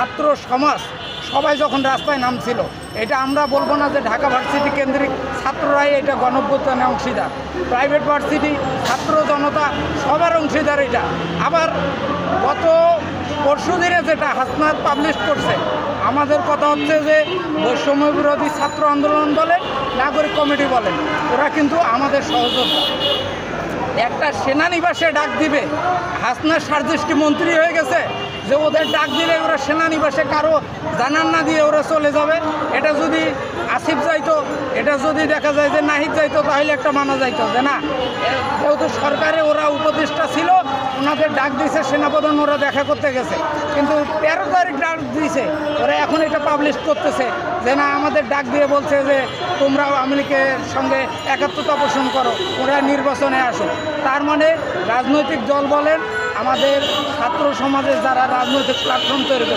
ছাত্র সমাজ সবাই যখন রাস্তায় নামছিল, এটা আমরা বলবো না যে ঢাকা ভার্সিটি কেন্দ্রিক ছাত্ররাই এটা গণঅভ্যুত্থানে অংশীদার, প্রাইভেট ভার্সিটি ছাত্র জনতা সবার অংশীদার এটা। আবার গত পরশুদিনে যেটা হাসনাত পাবলিশ করছে, আমাদের কথা হচ্ছে যে বৈষম্য বিরোধী ছাত্র আন্দোলন বলেন, নাগরিক কমিটি বলেন, ওরা কিন্তু আমাদের সহযোদ্ধা। একটা সেনানিবাসে ডাক দিবে, হাসনাত সার্জিষ্টি মন্ত্রী হয়ে গেছে যে ওদের ডাক দিলে ওরা সেনানিবাসে কারো জানান না দিয়ে ওরা চলে যাবে। এটা যদি আসিফ যাইতো, এটা যদি দেখা যায় যে নাহিদ যাইতো, তাহলে একটা মানা যাইতো যে না, যেহেতু সরকারে ওরা উপদেষ্টা ছিল, ওনাদের ডাক দিয়েছে সেনাপ্রধান, ওরা দেখা করতে গেছে। কিন্তু 13 তারিখ ডাক দিয়েছে, ওরা এখন এটা পাবলিশ করতেছে যে না, আমাদের ডাক দিয়ে বলছে যে তোমরা আওয়ামী লীগের সঙ্গে একাত্মতা পোষণ করো, ওরা নির্বাচনে আসো। তার মানে রাজনৈতিক দল বলেন, আমাদের ছাত্র সমাজের যারা রাজনৈতিক প্ল্যাটফর্ম তৈরি করে